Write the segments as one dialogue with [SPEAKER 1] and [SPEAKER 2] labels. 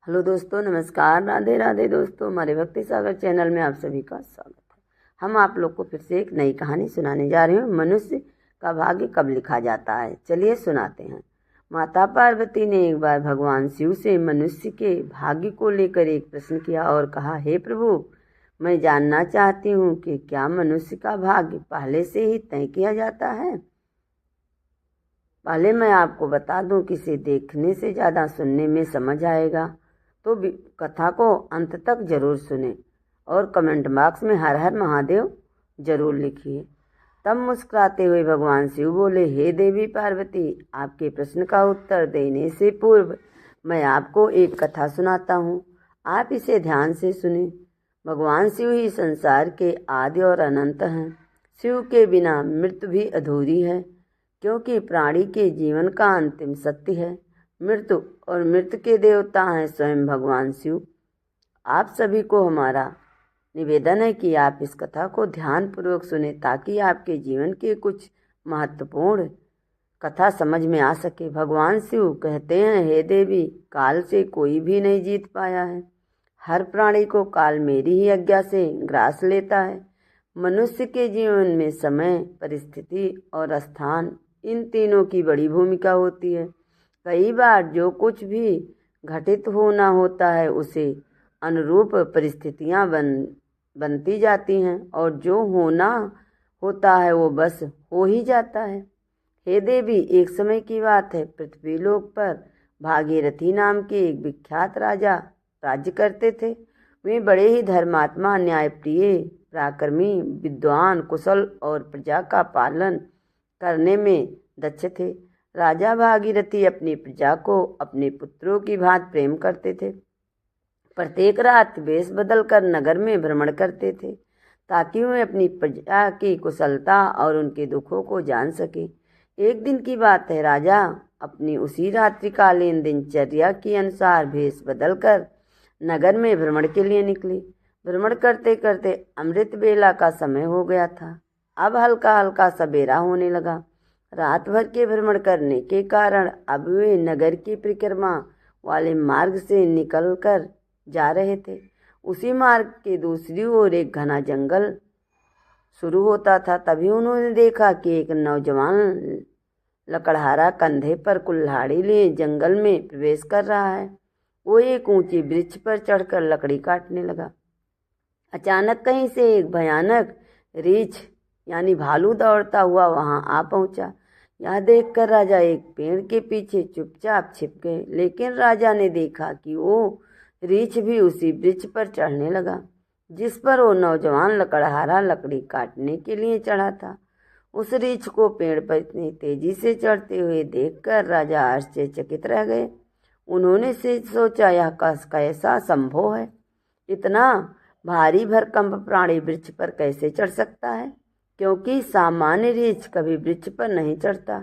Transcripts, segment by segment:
[SPEAKER 1] Hello दोस्तों, नमस्कार, राधे राधे। दोस्तों, हमारे भक्ति सागर चैनल में आप सभी का स्वागत है। हम आप लोग को फिर से एक नई कहानी सुनाने जा रहे हैं। मनुष्य का भाग्य कब लिखा जाता है, चलिए सुनाते हैं। माता पार्वती ने एक बार भगवान शिव से मनुष्य के भाग्य को लेकर एक प्रश्न किया और कहा, हे प्रभु, मैं जानना चाहती हूँ कि क्या मनुष्य का भाग्य पहले से ही तय किया जाता है। पहले मैं आपको बता दूं कि इसे देखने से ज़्यादा सुनने में समझ आएगा, तो कथा को अंत तक जरूर सुने और कमेंट बॉक्स में हर हर महादेव जरूर लिखिए। तब मुस्कुराते हुए भगवान शिव बोले, हे देवी पार्वती, आपके प्रश्न का उत्तर देने से पूर्व मैं आपको एक कथा सुनाता हूँ। आप इसे ध्यान से सुने। भगवान शिव ही संसार के आदि और अनंत हैं। शिव के बिना मृत्यु भी अधूरी है, क्योंकि प्राणी के जीवन का अंतिम सत्य है मृत्यु, और मृत्यु के देवता हैं स्वयं भगवान शिव। आप सभी को हमारा निवेदन है कि आप इस कथा को ध्यानपूर्वक सुने, ताकि आपके जीवन के कुछ महत्वपूर्ण कथा समझ में आ सके। भगवान शिव कहते हैं, हे देवी, काल से कोई भी नहीं जीत पाया है। हर प्राणी को काल मेरी ही आज्ञा से ग्रास लेता है। मनुष्य के जीवन में समय, परिस्थिति और स्थान, इन तीनों की बड़ी भूमिका होती है। कई बार जो कुछ भी घटित होना होता है उसे अनुरूप परिस्थितियां बनती जाती हैं, और जो होना होता है वो बस हो ही जाता है। हे देवी, एक समय की बात है, पृथ्वी लोक पर भागीरथी नाम के एक विख्यात राजा राज्य करते थे। वे बड़े ही धर्मात्मा, न्यायप्रिय, पराक्रमी, विद्वान, कुशल और प्रजा का पालन करने में दक्ष थे। राजा भागीरथी अपनी प्रजा को अपने पुत्रों की भांति प्रेम करते थे। प्रत्येक रात वेश बदलकर नगर में भ्रमण करते थे, ताकि वे अपनी प्रजा की कुशलता और उनके दुखों को जान सके। एक दिन की बात है, राजा अपनी उसी रात्रिकालीन दिनचर्या के अनुसार वेश बदलकर नगर में भ्रमण के लिए निकले। भ्रमण करते करते अमृत बेला का समय हो गया था। अब हल्का हल्का सवेरा होने लगा। रात भर के भ्रमण करने के कारण अब वे नगर की परिक्रमा वाले मार्ग से निकलकर जा रहे थे। उसी मार्ग के दूसरी ओर एक घना जंगल शुरू होता था। तभी उन्होंने देखा कि एक नौजवान लकड़हारा कंधे पर कुल्हाड़ी लिए जंगल में प्रवेश कर रहा है। वो एक ऊंची वृक्ष पर चढ़कर लकड़ी काटने लगा। अचानक कहीं से एक भयानक रीछ यानी भालू दौड़ता हुआ वहां आ पहुंचा। यह देखकर राजा एक पेड़ के पीछे चुपचाप छिप गए। लेकिन राजा ने देखा कि वो रीछ भी उसी वृक्ष पर चढ़ने लगा, जिस पर वो नौजवान लकड़हारा लकड़ी काटने के लिए चढ़ा था। उस रीछ को पेड़ पर इतनी तेजी से चढ़ते हुए देखकर राजा आश्चर्यचकित रह गए। उन्होंने से सोचा, यह कैसा संभव है? इतना भारी भरकम प्राणी वृक्ष पर कैसे चढ़ सकता है? क्योंकि सामान्य रीछ कभी वृक्ष पर नहीं चढ़ता,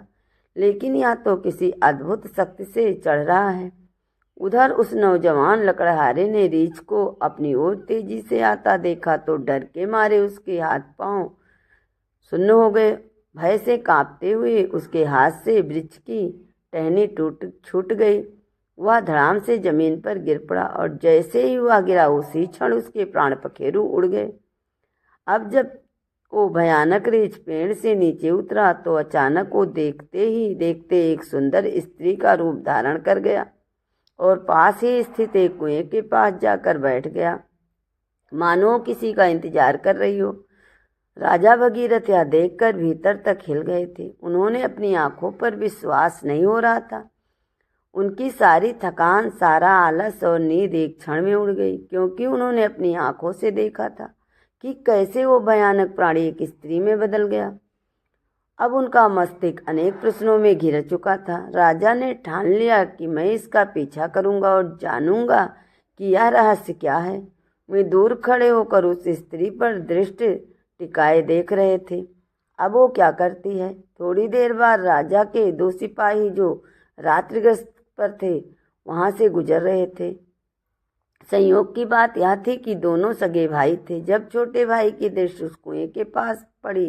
[SPEAKER 1] लेकिन यह तो किसी अद्भुत शक्ति से चढ़ रहा है। उधर उस नौजवान लकड़हारे ने रीछ को अपनी ओर तेजी से आता देखा तो डर के मारे उसके हाथ पांव सुन्न हो गए। भय से कांपते हुए उसके हाथ से वृक्ष की टहनी छूट गई। वह धड़ाम से जमीन पर गिर पड़ा, और जैसे ही वह गिरा उसी क्षण उसके प्राण पखेरु उड़ गए। अब जब वो भयानक रीछ पेड़ से नीचे उतरा तो अचानक वो देखते ही देखते एक सुंदर स्त्री का रूप धारण कर गया और पास ही स्थित एक कुएं के पास जाकर बैठ गया, मानो किसी का इंतजार कर रही हो। राजा भगीरथ यह देखकर भीतर तक हिल गए थे। उन्होंने अपनी आंखों पर विश्वास नहीं हो रहा था। उनकी सारी थकान, सारा आलस और नींद एक क्षण में उड़ गई, क्योंकि उन्होंने अपनी आंखों से देखा था कि कैसे वो भयानक प्राणी एक स्त्री में बदल गया। अब उनका मस्तिष्क अनेक प्रश्नों में घिर चुका था। राजा ने ठान लिया कि मैं इसका पीछा करूंगा और जानूंगा कि यह रहस्य क्या है। वे दूर खड़े होकर उस स्त्री पर दृष्टि टिकाए देख रहे थे। अब वो क्या करती है? थोड़ी देर बाद राजा के दो सिपाही जो रात्रि गश्त पर थे वहां से गुजर रहे थे। संयोग की बात यह थी कि दोनों सगे भाई थे। जब छोटे भाई की दृष्टि उस कुएं के पास पड़ी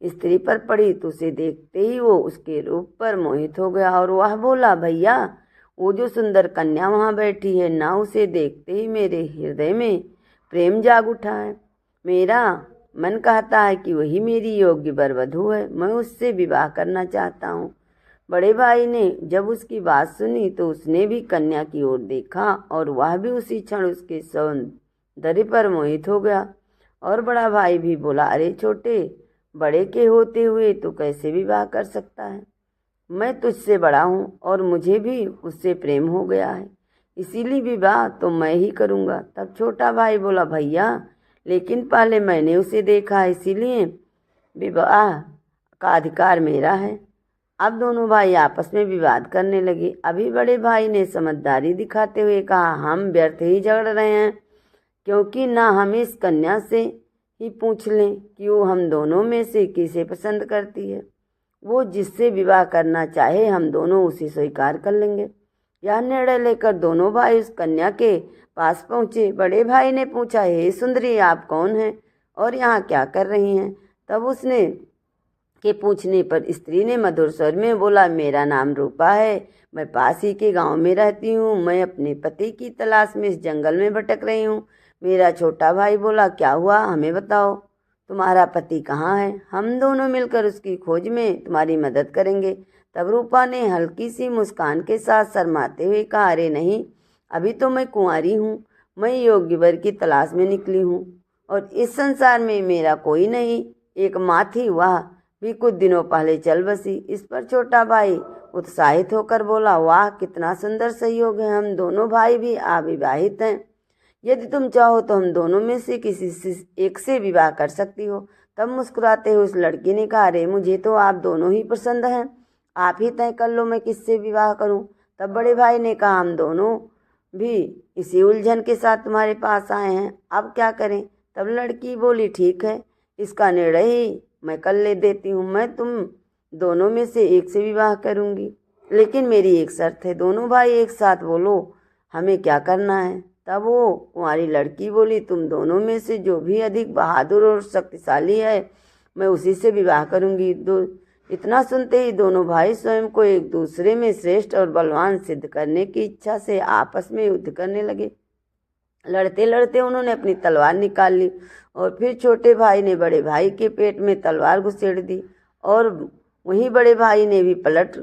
[SPEAKER 1] स्त्री पर पड़ी तो उसे देखते ही वो उसके रूप पर मोहित हो गया और वह बोला, भैया, वो जो सुंदर कन्या वहाँ बैठी है ना, उसे देखते ही मेरे हृदय में प्रेम जाग उठा है। मेरा मन कहता है कि वही मेरी योग्य वर वधू है, मैं उससे विवाह करना चाहता हूँ। बड़े भाई ने जब उसकी बात सुनी तो उसने भी कन्या की ओर देखा और वह भी उसी क्षण उसके सौंदर्य पर मोहित हो गया। और बड़ा भाई भी बोला, अरे छोटे, बड़े के होते हुए तो कैसे विवाह कर सकता है? मैं तुझसे बड़ा हूँ और मुझे भी उससे प्रेम हो गया है, इसीलिए विवाह तो मैं ही करूँगा। तब छोटा भाई बोला, भैया लेकिन पहले मैंने उसे देखा है, इसीलिए विवाह का अधिकार मेरा है। अब दोनों भाई आपस में विवाद करने लगे। अभी बड़े भाई ने समझदारी दिखाते हुए कहा, हम व्यर्थ ही झगड़ रहे हैं, क्योंकि ना हम इस कन्या से ही पूछ लें कि वो हम दोनों में से किसे पसंद करती है। वो जिससे विवाह करना चाहे हम दोनों उसे स्वीकार कर लेंगे। यह निर्णय लेकर दोनों भाई उस कन्या के पास पहुँचे। बड़े भाई ने पूछा, हे सुंदरी, आप कौन हैं और यहाँ क्या कर रही हैं? तब उसने के पूछने पर स्त्री ने मधुर स्वर में बोला, मेरा नाम रूपा है, मैं पास ही के गांव में रहती हूँ। मैं अपने पति की तलाश में इस जंगल में भटक रही हूँ। मेरा छोटा भाई बोला, क्या हुआ, हमें बताओ, तुम्हारा पति कहाँ है? हम दोनों मिलकर उसकी खोज में तुम्हारी मदद करेंगे। तब रूपा ने हल्की सी मुस्कान के साथ शर्माते हुए कहा, अरे नहीं, अभी तो मैं कुंवारी हूँ, मैं योग्य वर की तलाश में निकली हूँ और इस संसार में मेरा कोई नहीं, एक माँ थी, वह भी कुछ दिनों पहले चल बसी। इस पर छोटा भाई उत्साहित होकर बोला, वाह, कितना सुंदर संयोग है, हम दोनों भाई भी अविवाहित हैं। यदि तुम चाहो तो हम दोनों में से किसी से एक से विवाह कर सकती हो। तब मुस्कुराते हुए उस लड़की ने कहा, अरे मुझे तो आप दोनों ही पसंद हैं, आप ही तय कर लो मैं किससे विवाह करूं। तब बड़े भाई ने कहा, हम दोनों भी इसी उलझन के साथ तुम्हारे पास आए हैं, अब क्या करें? तब लड़की बोली, ठीक है, इसका निर्णय ही मैं कर ले देती हूँ, मैं तुम दोनों में से एक से विवाह करूँगी, लेकिन मेरी एक शर्त है। दोनों भाई एक साथ बोलो, हमें क्या करना है? तब वो कुंवारी लड़की बोली, तुम दोनों में से जो भी अधिक बहादुर और शक्तिशाली है, मैं उसी से विवाह करूँगी। इतना सुनते ही दोनों भाई स्वयं को एक दूसरे में श्रेष्ठ और बलवान सिद्ध करने की इच्छा से आपस में युद्ध करने लगे। लड़ते लड़ते उन्होंने अपनी तलवार निकाल ली और फिर छोटे भाई ने बड़े भाई के पेट में तलवार घुसेड़ दी और वहीं बड़े भाई ने भी पलट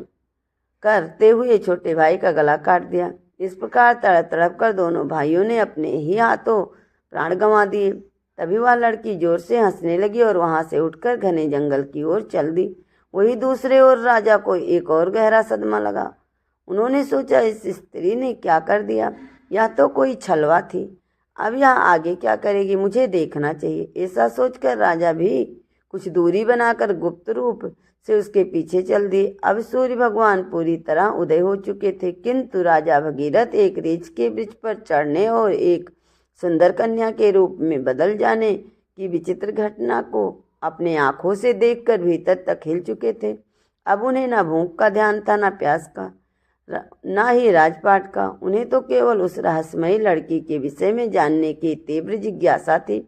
[SPEAKER 1] करते हुए छोटे भाई का गला काट दिया। इस प्रकार तड़प तड़प कर दोनों भाइयों ने अपने ही हाथों प्राण गंवा दिए। तभी वह लड़की जोर से हंसने लगी और वहां से उठकर घने जंगल की ओर चल दी। वही दूसरे ओर राजा को एक और गहरा सदमा लगा। उन्होंने सोचा, इस स्त्री ने क्या कर दिया, यह तो कोई छलवा थी, अब यहाँ आगे क्या करेगी, मुझे देखना चाहिए। ऐसा सोचकर राजा भी कुछ दूरी बनाकर गुप्त रूप से उसके पीछे चल दिए। अब सूर्य भगवान पूरी तरह उदय हो चुके थे, किंतु राजा भगीरथ एक रीछ के वृक्ष पर चढ़ने और एक सुंदर कन्या के रूप में बदल जाने की विचित्र घटना को अपने आंखों से देखकर भीतर तक हिल चुके थे। अब उन्हें न भूख का ध्यान था, न प्यास का, ना ही राजपाट का। उन्हें तो केवल उस रहस्यमयी लड़की के विषय में जानने की तीव्र जिज्ञासा थी।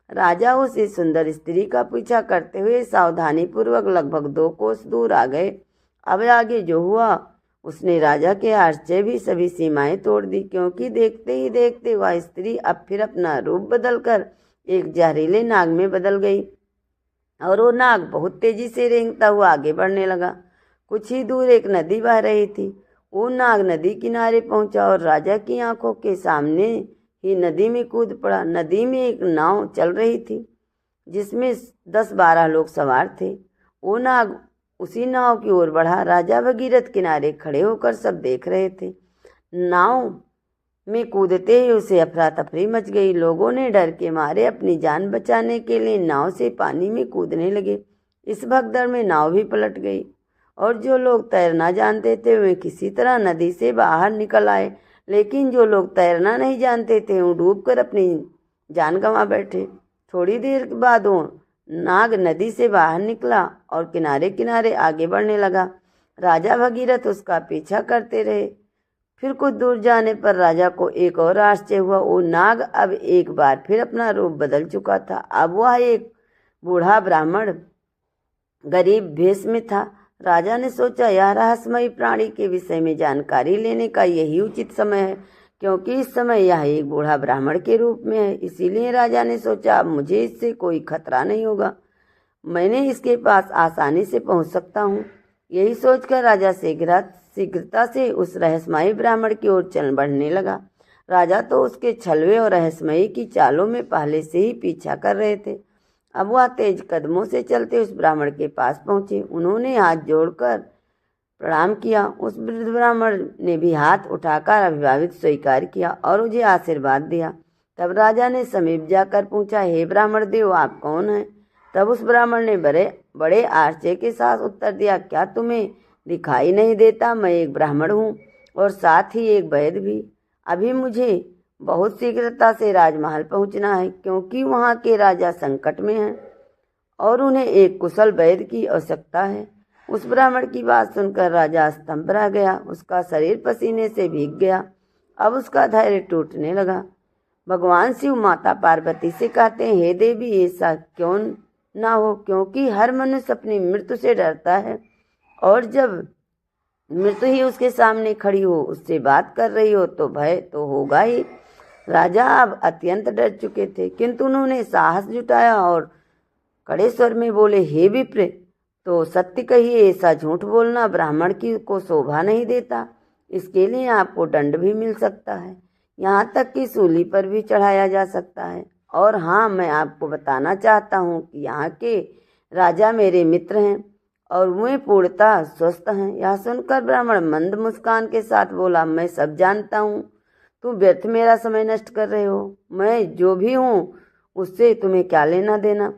[SPEAKER 1] राजा उस सुंदर स्त्री का पीछा करते हुए सावधानी पूर्वक लगभग 2 कोस दूर आ गए। अब आगे जो हुआ उसने राजा के आश्चर्य भी सभी सीमाएं तोड़ दी, क्योंकि देखते ही देखते वह स्त्री अब फिर अपना रूप बदलकर एक जहरीले नाग में बदल गई और वो नाग बहुत तेजी से रेंगता हुआ आगे बढ़ने लगा। कुछ ही दूर एक नदी बह रही थी। वो नाग नदी किनारे पहुंचा और राजा की आंखों के सामने ही नदी में कूद पड़ा। नदी में एक नाव चल रही थी जिसमें 10-12 लोग सवार थे। वो नाग उसी नाव की ओर बढ़ा। राजा भगीरथ किनारे खड़े होकर सब देख रहे थे। नाव में कूदते ही उसे अफरा तफरी मच गई। लोगों ने डर के मारे अपनी जान बचाने के लिए नाव से पानी में कूदने लगे। इस भगदड़ में नाव भी पलट गई और जो लोग तैरना जानते थे वे किसी तरह नदी से बाहर निकल आए, लेकिन जो लोग तैरना नहीं जानते थे वो डूबकर अपनी जान गंवा बैठे। थोड़ी देर के बाद वो नाग नदी से बाहर निकला और किनारे किनारे आगे बढ़ने लगा। राजा भगीरथ उसका पीछा करते रहे। फिर कुछ दूर जाने पर राजा को एक और आश्चर्य हुआ। वो नाग अब एक बार फिर अपना रूप बदल चुका था। अब वह एक बूढ़ा ब्राह्मण गरीब भेष में था। राजा ने सोचा यह रहस्यमयी प्राणी के विषय में जानकारी लेने का यही उचित समय है, क्योंकि इस समय यह एक बूढ़ा ब्राह्मण के रूप में है। इसीलिए राजा ने सोचा अब मुझे इससे कोई खतरा नहीं होगा, मैंने इसके पास आसानी से पहुंच सकता हूँ। यही सोचकर राजा शीघ्रता से उस रहस्यमयी ब्राह्मण की ओर चल बढ़ने लगा। राजा तो उसके छलवे और रहस्यमयी की चालों में पहले से ही पीछा कर रहे थे। अब वह तेज कदमों से चलते उस ब्राह्मण के पास पहुंचे। उन्होंने हाथ जोड़कर प्रणाम किया। उस वृद्ध ब्राह्मण ने भी हाथ उठाकर अभिवादित स्वीकार किया और मुझे आशीर्वाद दिया। तब राजा ने समीप जाकर पूछा, हे ब्राह्मण देव, आप कौन हैं? तब उस ब्राह्मण ने बड़े आश्चर्य के साथ उत्तर दिया, क्या तुम्हें दिखाई नहीं देता? मैं एक ब्राह्मण हूँ और साथ ही एक वैद्य भी। अभी मुझे बहुत शीघ्रता से राजमहल पहुँचना है, क्योंकि वहाँ के राजा संकट में हैं और उन्हें एक कुशल वैद्य की आवश्यकता है। उस ब्राह्मण की बात सुनकर राजा स्तंभ रह गया। उसका शरीर पसीने से भीग गया। अब उसका धैर्य टूटने लगा। भगवान शिव माता पार्वती से कहते हैं, हे देवी, ऐसा क्यों ना हो, क्योंकि हर मनुष्य अपनी मृत्यु से डरता है और जब मृत्यु ही उसके सामने खड़ी हो, उससे बात कर रही हो, तो भय तो होगा ही। राजा अब अत्यंत डर चुके थे, किंतु उन्होंने साहस जुटाया और कड़े स्वर में बोले, हे विप्र, तो सत्य कहिए, ऐसा झूठ बोलना ब्राह्मण की को शोभा नहीं देता। इसके लिए आपको दंड भी मिल सकता है, यहाँ तक कि सूली पर भी चढ़ाया जा सकता है। और हाँ, मैं आपको बताना चाहता हूँ कि यहाँ के राजा मेरे मित्र हैं और वे पूर्णतः स्वस्थ हैं। यह सुनकर ब्राह्मण मंद मुस्कान के साथ बोला, मैं सब जानता हूँ, तुम व्यर्थ मेरा समय नष्ट कर रहे हो। मैं जो भी हूँ उससे तुम्हें क्या लेना देना,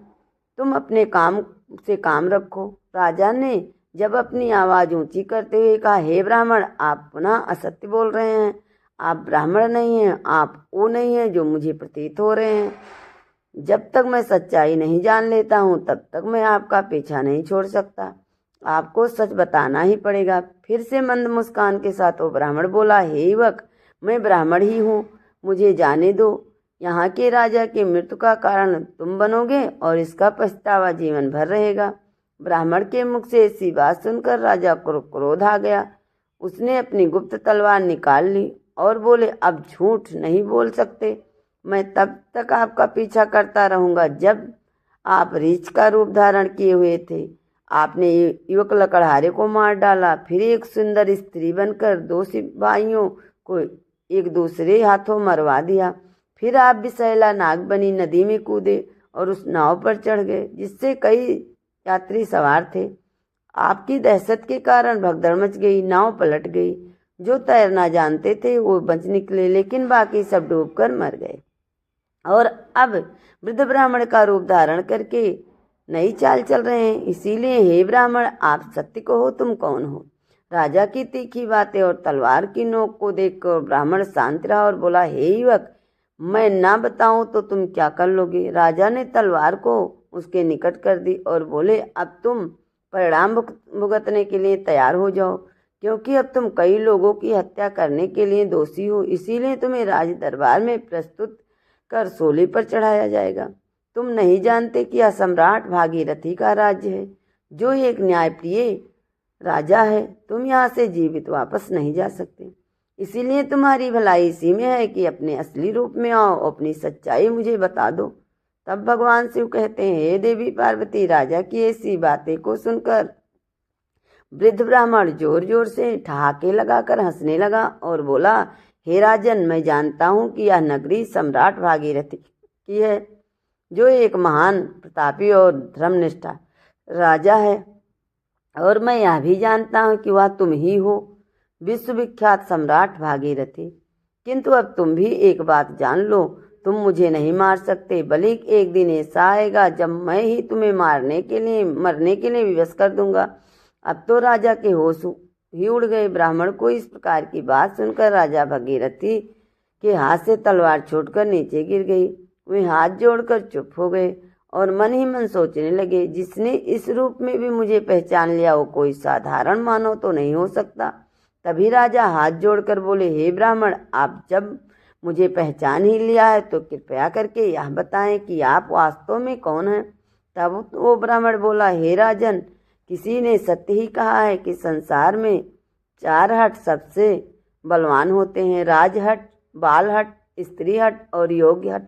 [SPEAKER 1] तुम अपने काम से काम रखो। राजा ने जब अपनी आवाज़ ऊंची करते हुए कहा, हे ब्राह्मण, आप पुनः असत्य बोल रहे हैं। आप ब्राह्मण नहीं हैं, आप वो नहीं हैं जो मुझे प्रतीत हो रहे हैं। जब तक मैं सच्चाई नहीं जान लेता हूँ तब तक मैं आपका पीछा नहीं छोड़ सकता। आपको सच बताना ही पड़ेगा। फिर से मंद मुस्कान के साथ वो ब्राह्मण बोला, हे युवक, मैं ब्राह्मण ही हूँ, मुझे जाने दो। यहाँ के राजा की मृत्यु का कारण तुम बनोगे और इसका पछतावा जीवन भर रहेगा। ब्राह्मण के मुख से ऐसी बात सुनकर राजा को क्रोध आ गया। उसने अपनी गुप्त तलवार निकाल ली और बोले, अब झूठ नहीं बोल सकते। मैं तब तक आपका पीछा करता रहूंगा जब आप रीछ का रूप धारण किए हुए थे। आपने युवक लकड़हारे को मार डाला, फिर एक सुंदर स्त्री बनकर दो सिपाहियों को एक दूसरे हाथों मरवा दिया। फिर आप विषैला नाग बनी नदी में कूदे और उस नाव पर चढ़ गए जिससे कई यात्री सवार थे। आपकी दहशत के कारण भगदड़ मच गई, नाव पलट गई। जो तैरना जानते थे वो बच निकले, लेकिन बाकी सब डूबकर मर गए। और अब वृद्ध ब्राह्मण का रूप धारण करके नई चाल चल रहे हैं। इसीलिए हे ब्राह्मण, आप सत्य कहो, तुम कौन हो? राजा की तीखी बातें और तलवार की नोक को देखकर ब्राह्मण शांत रहा और बोला, हे युवक, मैं ना बताऊं तो तुम क्या कर लोगे? राजा ने तलवार को उसके निकट कर दी और बोले, अब तुम परिणाम भुगतने के लिए तैयार हो जाओ, क्योंकि अब तुम कई लोगों की हत्या करने के लिए दोषी हो। इसीलिए तुम्हें राज दरबार में प्रस्तुत कर सूली पर चढ़ाया जाएगा। तुम नहीं जानते कि यह सम्राट भागीरथी का राज्य है, जो एक न्यायप्रिय राजा है। तुम यहाँ से जीवित वापस नहीं जा सकते। इसीलिए तुम्हारी भलाई इसी में है कि अपने असली रूप में आओ, अपनी सच्चाई मुझे बता दो। तब भगवान शिव कहते हैं, हे देवी पार्वती, राजा की ऐसी बातें को सुनकर वृद्ध ब्राह्मण जोर जोर से ठहाके लगाकर हंसने लगा और बोला, हे राजन, मैं जानता हूँ कि यह नगरी सम्राट भागीरथी की है, जो एक महान प्रतापी और धर्मनिष्ठा राजा है। और मैं यह भी जानता हूँ कि वह तुम ही हो, विश्वविख्यात सम्राट भागीरथी। किंतु अब तुम भी एक बात जान लो, तुम मुझे नहीं मार सकते, बल्कि एक दिन ऐसा आएगा जब मैं ही तुम्हें मरने के लिए विवश कर दूंगा। अब तो राजा के होश ही उड़ गए। ब्राह्मण को इस प्रकार की बात सुनकर राजा भागीरथी के हाथ से तलवार छूटकर नीचे गिर गई। वे हाथ जोड़कर चुप हो गए और मन ही मन सोचने लगे, जिसने इस रूप में भी मुझे पहचान लिया वो कोई साधारण मानव तो नहीं हो सकता। तभी राजा हाथ जोड़कर बोले, हे ब्राह्मण, आप जब मुझे पहचान ही लिया है तो कृपया करके यह बताएं कि आप वास्तव में कौन हैं। तब वो ब्राह्मण बोला, हे राजन, किसी ने सत्य ही कहा है कि संसार में 4 हट सबसे बलवान होते हैं, राजहट, बालहट, स्त्री हट और योग्य हट।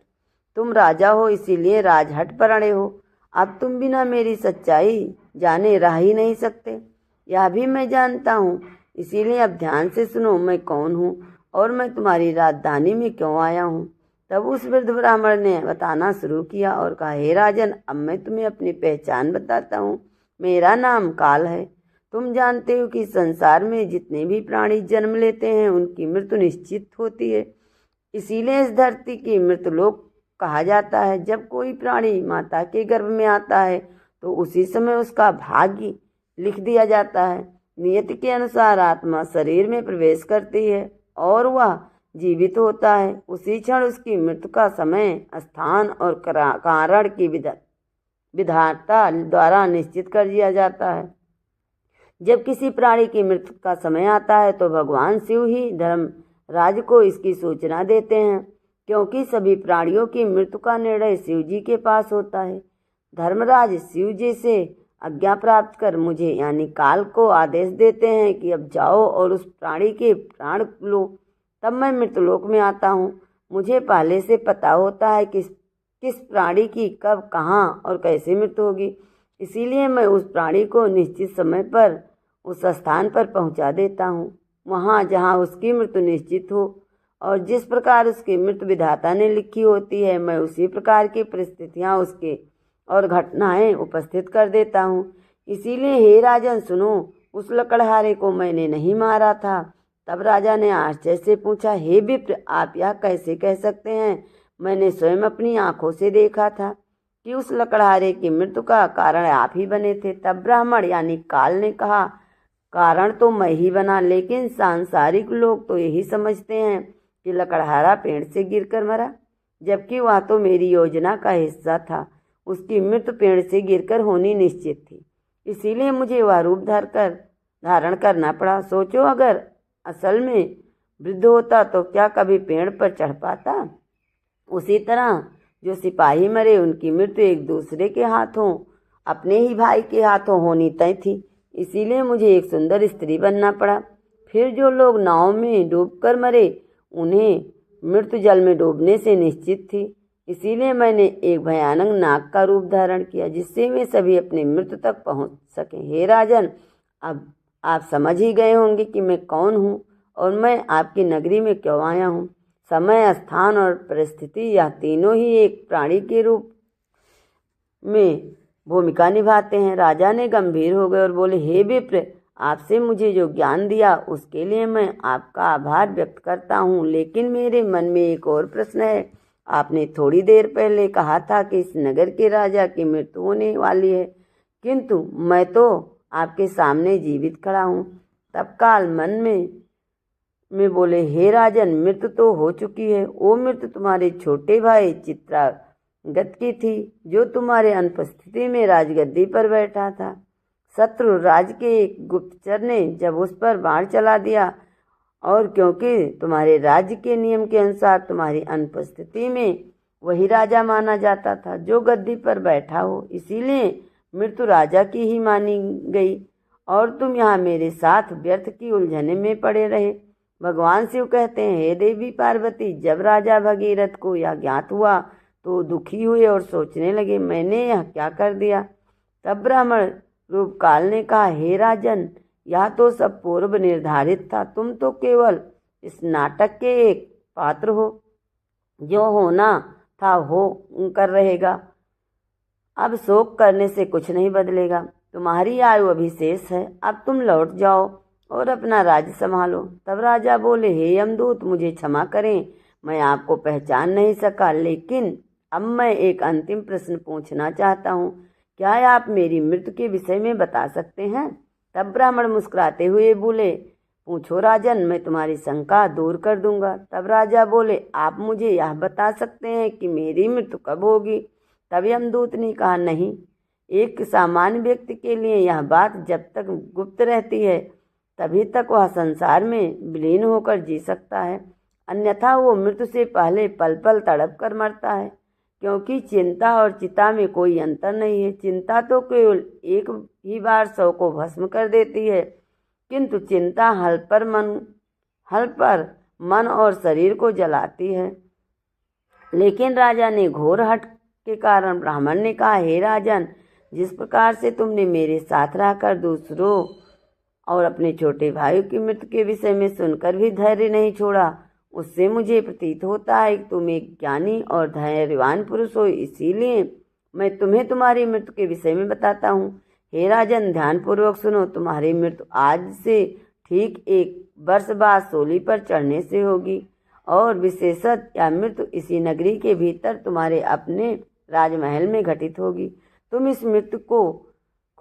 [SPEAKER 1] तुम राजा हो इसीलिए राजहट पर अड़े हो। अब तुम बिना मेरी सच्चाई जाने रह ही नहीं सकते। यह भी मैं जानता हूँ, इसीलिए अब ध्यान से सुनो मैं कौन हूँ और मैं तुम्हारी राजधानी में क्यों आया हूँ। तब उस वृद्ध ब्राह्मण ने बताना शुरू किया और कहा, हे राजन, अब मैं तुम्हें अपनी पहचान बताता हूँ। मेरा नाम काल है। तुम जानते हो कि संसार में जितने भी प्राणी जन्म लेते हैं उनकी मृत्यु निश्चित होती है। इसीलिए इस धरती की मृतलोक कहा जाता है। जब कोई प्राणी माता के गर्भ में आता है तो उसी समय उसका भाग्य लिख दिया जाता है। नियति के अनुसार आत्मा शरीर में प्रवेश करती है और वह जीवित होता है। उसी क्षण उसकी मृत्यु का समय, स्थान और कारण की विधाता द्वारा निश्चित कर दिया जाता है। जब किसी प्राणी की मृत्यु का समय आता है तो भगवान शिव ही धर्मराज को इसकी सूचना देते हैं, क्योंकि सभी प्राणियों की मृत्यु का निर्णय शिव जी के पास होता है। धर्मराज शिव जी से आज्ञा प्राप्त कर मुझे यानी काल को आदेश देते हैं कि अब जाओ और उस प्राणी के प्राण लो। तब मैं मृत्युलोक में आता हूँ। मुझे पहले से पता होता है कि किस प्राणी की कब, कहाँ और कैसे मृत्यु होगी। इसीलिए मैं उस प्राणी को निश्चित समय पर उस स्थान पर पहुँचा देता हूँ, वहाँ जहाँ उसकी मृत्यु निश्चित हो। और जिस प्रकार उसकी मृत्यु विधाता ने लिखी होती है, मैं उसी प्रकार की परिस्थितियाँ उसके और घटनाएं उपस्थित कर देता हूँ। इसीलिए हे राजन सुनो, उस लकड़हारे को मैंने नहीं मारा था। तब राजा ने आश्चर्य से पूछा, हे विप्र, आप यह कैसे कह सकते हैं? मैंने स्वयं अपनी आंखों से देखा था कि उस लकड़हारे की मृत्यु का कारण आप ही बने थे। तब ब्राह्मण यानी काल ने कहा, कारण तो मैं ही बना, लेकिन सांसारिक लोग तो यही समझते हैं कि लकड़हारा पेड़ से गिरकर मरा, जबकि वह तो मेरी योजना का हिस्सा था। उसकी मृत्यु पेड़ से गिरकर होनी निश्चित थी, इसीलिए मुझे वह रूप धारण करना पड़ा। सोचो, अगर असल में वृद्ध होता तो क्या कभी पेड़ पर चढ़ पाता? उसी तरह जो सिपाही मरे उनकी मृत्यु एक दूसरे के हाथों, अपने ही भाई के हाथों होनी तय थी, इसीलिए मुझे एक सुंदर स्त्री बनना पड़ा। फिर जो लोग नाव में डूबकर मरे उन्हें मृत्यु जल में डूबने से निश्चित थी, इसीलिए मैंने एक भयानक नाग का रूप धारण किया, जिससे वे सभी अपनी मृत्यु तक पहुंच सकें। हे राजन, अब आप समझ ही गए होंगे कि मैं कौन हूँ और मैं आपकी नगरी में क्यों आया हूँ। समय, स्थान और परिस्थिति, यह तीनों ही एक प्राणी के रूप में भूमिका निभाते हैं। राजा ने गंभीर हो गए और बोले, हे विप्र, आपसे मुझे जो ज्ञान दिया उसके लिए मैं आपका आभार व्यक्त करता हूँ, लेकिन मेरे मन में एक और प्रश्न है। आपने थोड़ी देर पहले कहा था कि इस नगर के राजा की मृत्यु होने वाली है, किंतु मैं तो आपके सामने जीवित खड़ा हूँ। तब काल मन में बोले, हे राजन, मृत्यु तो हो चुकी है। वो मृत्यु तुम्हारे छोटे भाई चित्रागत की थी, जो तुम्हारे अनुपस्थिति में राजगद्दी पर बैठा था। शत्रु राज के एक गुप्तचर ने जब उस पर बाण चला दिया, और क्योंकि तुम्हारे राज्य के नियम के अनुसार तुम्हारी अनुपस्थिति में वही राजा माना जाता था जो गद्दी पर बैठा हो, इसीलिए मृत्यु राजा की ही मानी गई और तुम यहाँ मेरे साथ व्यर्थ की उलझने में पड़े रहे। भगवान शिव कहते हैं, हे देवी पार्वती, जब राजा भगीरथ को यह ज्ञात हुआ तो दुखी हुए और सोचने लगे, मैंने यह क्या कर दिया। तब ब्राह्मण रूप काल ने कहा, हे राजन, यह तो सब पूर्व निर्धारित था। तुम तो केवल इस नाटक के एक पात्र हो, जो होना था हो कर रहेगा। अब शोक करने से कुछ नहीं बदलेगा। तुम्हारी आयु अभी शेष है, अब तुम लौट जाओ और अपना राज्य संभालो। तब राजा बोले, हे यमदूत, मुझे क्षमा करें, मैं आपको पहचान नहीं सका, लेकिन अब मैं एक अंतिम प्रश्न पूछना चाहता हूँ। क्या आप मेरी मृत्यु के विषय में बता सकते हैं? तब ब्राह्मण मुस्कुराते हुए बोले, पूछो राजन, मैं तुम्हारी शंका दूर कर दूंगा। तब राजा बोले, आप मुझे यह बता सकते हैं कि मेरी मृत्यु कब होगी? तब यमदूत ने कहा, नहीं, एक सामान्य व्यक्ति के लिए यह बात जब तक गुप्त रहती है तभी तक वह संसार में विलीन होकर जी सकता है, अन्यथा वो मृत्यु से पहले पल पल तड़प कर मरता है। क्योंकि चिंता और चिता में कोई अंतर नहीं है। चिंता तो केवल एक ही बार 100 को भस्म कर देती है, किंतु चिंता हल पर मन और शरीर को जलाती है। लेकिन राजा ने घोर हठ के कारण ब्राह्मण ने कहा, हे राजन, जिस प्रकार से तुमने मेरे साथ रहकर दूसरों और अपने छोटे भाइयों की मृत्यु के विषय में सुनकर भी धैर्य नहीं छोड़ा, उससे मुझे प्रतीत होता है कि तुम एक ज्ञानी और धैर्यवान पुरुष हो। इसीलिए मैं तुम्हें तुम्हारी मृत्यु के विषय में बताता हूँ। हे राजन, ध्यानपूर्वक सुनो। तुम्हारी मृत्यु आज से ठीक 1 वर्ष बाद सूली पर चढ़ने से होगी, और विशेषत यह मृत्यु इसी नगरी के भीतर तुम्हारे अपने राजमहल में घटित होगी। तुम इस मृत्यु को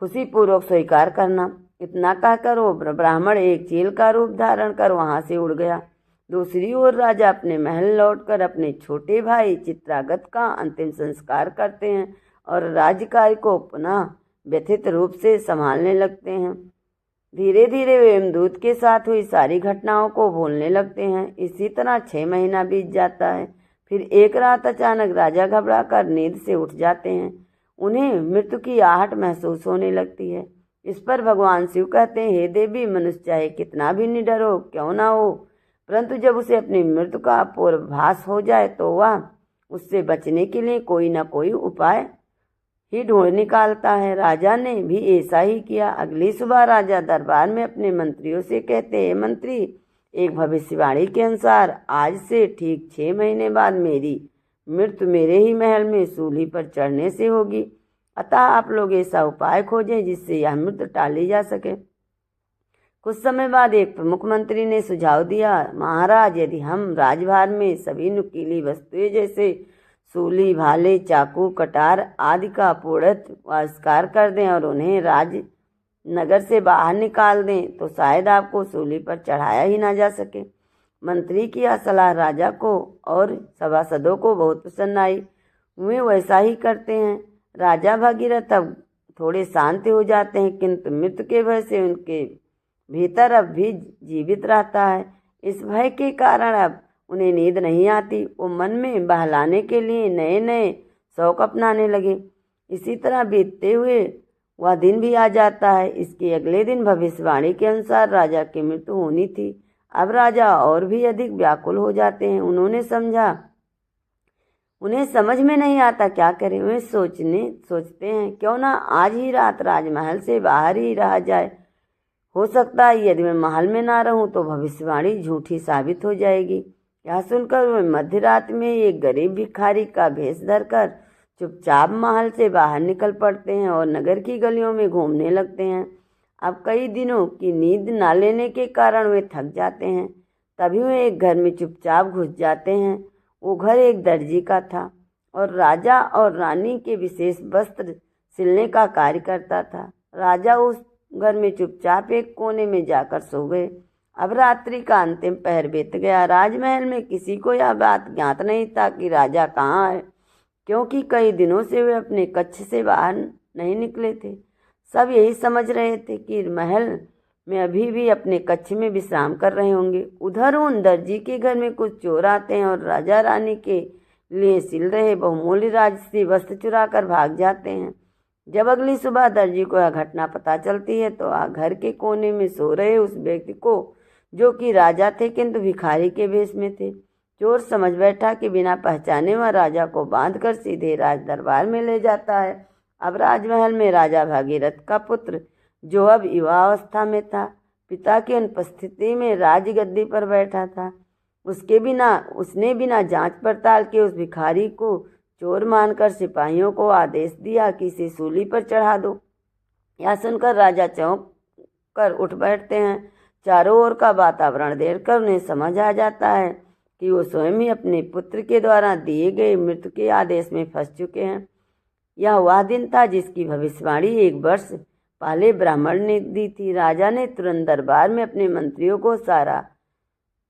[SPEAKER 1] खुशीपूर्वक स्वीकार करना। इतना कहकर वो ब्राह्मण एक चील का रूप धारण कर वहां से उड़ गया। दूसरी ओर राजा अपने महल लौटकर अपने छोटे भाई चित्रागत का अंतिम संस्कार करते हैं और राज्य कार्य को पुनः व्यथित रूप से संभालने लगते हैं। धीरे धीरे वे यमदूत के साथ हुई सारी घटनाओं को भूलने लगते हैं। इसी तरह 6 महीना बीत जाता है। फिर एक रात अचानक राजा घबराकर नींद से उठ जाते हैं। उन्हें मृत्यु की आहट महसूस होने लगती है। इस पर भगवान शिव कहते हैं, हे देवी, मनुष्य चाहे कितना भी निडर हो क्यों ना हो, परंतु जब उसे अपनी मृत्यु का पूर्वाभास हो जाए तो वह उससे बचने के लिए कोई न कोई उपाय ही ढूंढ निकालता है। राजा ने भी ऐसा ही किया। अगली सुबह राजा दरबार में अपने मंत्रियों से कहते हैं, मंत्री, एक भविष्यवाणी के अनुसार आज से ठीक 6 महीने बाद मेरी मृत्यु मेरे ही महल में सूली पर चढ़ने से होगी। अतः आप लोग ऐसा उपाय खोजें जिससे यह मृत्यु टाली जा सके। कुछ समय बाद एक प्रमुख मंत्री ने सुझाव दिया, महाराज, यदि हम राजभार में सभी नुकीली वस्तुएं जैसे सूली, भाले, चाकू, कटार आदि का पूर्णतः बहिष्कार कर दें और उन्हें राजनगर से बाहर निकाल दें तो शायद आपको सूली पर चढ़ाया ही ना जा सके। मंत्री की यह सलाह राजा को और सभासदों को बहुत पसंद आई। वे वैसा ही करते हैं। राजा भगीरथ अब थोड़े शांत हो जाते हैं, किंतु मृत्यु के भय से उनके भीतर अब भी जीवित रहता है। इस भय के कारण अब उन्हें नींद नहीं आती। वो मन में बहलाने के लिए नए नए शौक अपनाने लगे। इसी तरह बीतते हुए वह दिन भी आ जाता है। इसके अगले दिन भविष्यवाणी के अनुसार राजा की मृत्यु होनी थी। अब राजा और भी अधिक व्याकुल हो जाते हैं। उन्हें समझ में नहीं आता क्या करें। वे सोचते हैं, क्यों ना आज ही रात राजमहल से बाहर ही रहा जाए। हो सकता है यदि मैं महल में ना रहूं तो भविष्यवाणी झूठी साबित हो जाएगी। यह सुनकर वे मध्य रात में एक गरीब भिखारी का भेष धरकर चुपचाप महल से बाहर निकल पड़ते हैं और नगर की गलियों में घूमने लगते हैं। अब कई दिनों की नींद न लेने के कारण वे थक जाते हैं। तभी वे एक घर में चुपचाप घुस जाते हैं। वो घर एक दर्जी का था और राजा और रानी के विशेष वस्त्र सिलने का कार्य करता था। राजा उस घर में चुपचाप एक कोने में जाकर सो गए। अब रात्रि का अंतिम पहर बीत गया। राजमहल में किसी को यह बात ज्ञात नहीं था कि राजा कहाँ है, क्योंकि कई दिनों से वे अपने कक्ष से बाहर नहीं निकले थे। सब यही समझ रहे थे कि महल में अभी भी अपने कक्ष में विश्राम कर रहे होंगे। उधर उन दर्जी के घर में कुछ चोर आते हैं और राजा रानी के लिए सिल रहे बहुमूल्य राजसी वस्त्र चुरा कर भाग जाते हैं। जब अगली सुबह दर्जी को यह घटना पता चलती है तो घर के कोने में सो रहे उस व्यक्ति को, जो कि राजा थे किंतु भिखारी के भेष में थे, चोर समझ बैठा कि बिना पहचाने वह राजा को बांधकर सीधे राज दरबार में ले जाता है। अब राजमहल में राजा भागीरथ का पुत्र, जो अब युवावस्था में था, पिता की अनुपस्थिति में राजगद्दी पर बैठा था। उसने बिना जांच पड़ताल के उस भिखारी को चोर मानकर सिपाहियों को आदेश दिया कि इसे सूली पर चढ़ा दो। यह सुनकर राजा चौंक कर उठ बैठते हैं। चारों ओर का वातावरण देखकर उन्हें समझ आ जाता है कि वो स्वयं ही अपने पुत्र के द्वारा दिए गए मृत्यु के आदेश में फंस चुके हैं। यह वह दिन था जिसकी भविष्यवाणी 1 वर्ष पहले ब्राह्मण ने दी थी। राजा ने तुरंत दरबार में अपने मंत्रियों को सारा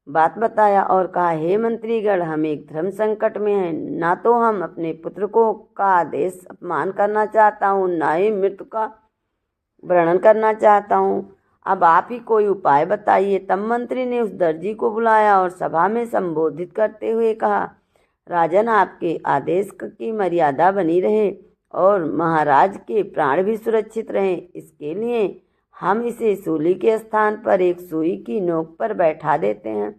[SPEAKER 1] बात बताया और कहा, हे मंत्रीगण, हम एक धर्म संकट में हैं। ना तो हम अपने पुत्र का आदेश अपमान करना चाहता हूँ, ना ही मृत्यु का वर्णन करना चाहता हूँ। अब आप ही कोई उपाय बताइए। तब मंत्री ने उस दर्जी को बुलाया और सभा में संबोधित करते हुए कहा, राजन, आपके आदेश की मर्यादा बनी रहे और महाराज के प्राण भी सुरक्षित रहें, इसके लिए हम इसे सूली के स्थान पर एक सुई की नोक पर बैठा देते हैं।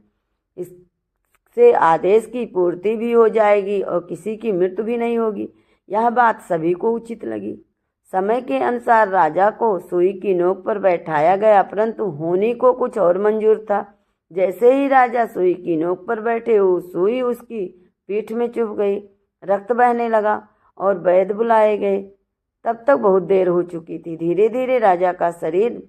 [SPEAKER 1] इससे आदेश की पूर्ति भी हो जाएगी और किसी की मृत्यु भी नहीं होगी। यह बात सभी को उचित लगी। समय के अनुसार राजा को सुई की नोक पर बैठाया गया, परंतु होनी को कुछ और मंजूर था। जैसे ही राजा सुई की नोक पर बैठे, वो सुई उसकी पीठ में चुभ गई, रक्त बहने लगा और वैद्य बुलाए गए। तब तक बहुत देर हो चुकी थी। धीरे धीरे राजा का शरीर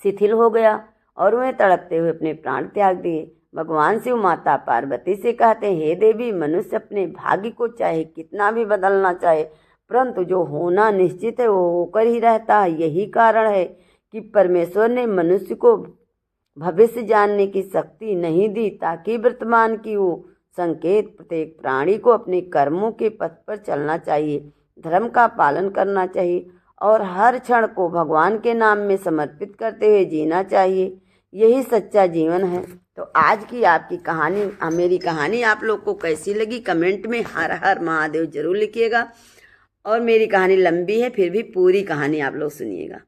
[SPEAKER 1] शिथिल हो गया और वह तड़पते हुए अपने प्राण त्याग दिए। भगवान शिव माता पार्वती से कहते, हे देवी, मनुष्य अपने भाग्य को चाहे कितना भी बदलना चाहे, परंतु जो होना निश्चित है वो होकर ही रहता है। यही कारण है कि परमेश्वर ने मनुष्य को भविष्य जानने की शक्ति नहीं दी, ताकि वर्तमान की वो संकेत प्रत्येक प्राणी को अपने कर्मों के पथ पर चलना चाहिए, धर्म का पालन करना चाहिए और हर क्षण को भगवान के नाम में समर्पित करते हुए जीना चाहिए। यही सच्चा जीवन है। तो आज की आपकी कहानी, मेरी कहानी आप लोग को कैसी लगी कमेंट में हर हर महादेव जरूर लिखिएगा। और मेरी कहानी लंबी है, फिर भी पूरी कहानी आप लोग सुनिएगा।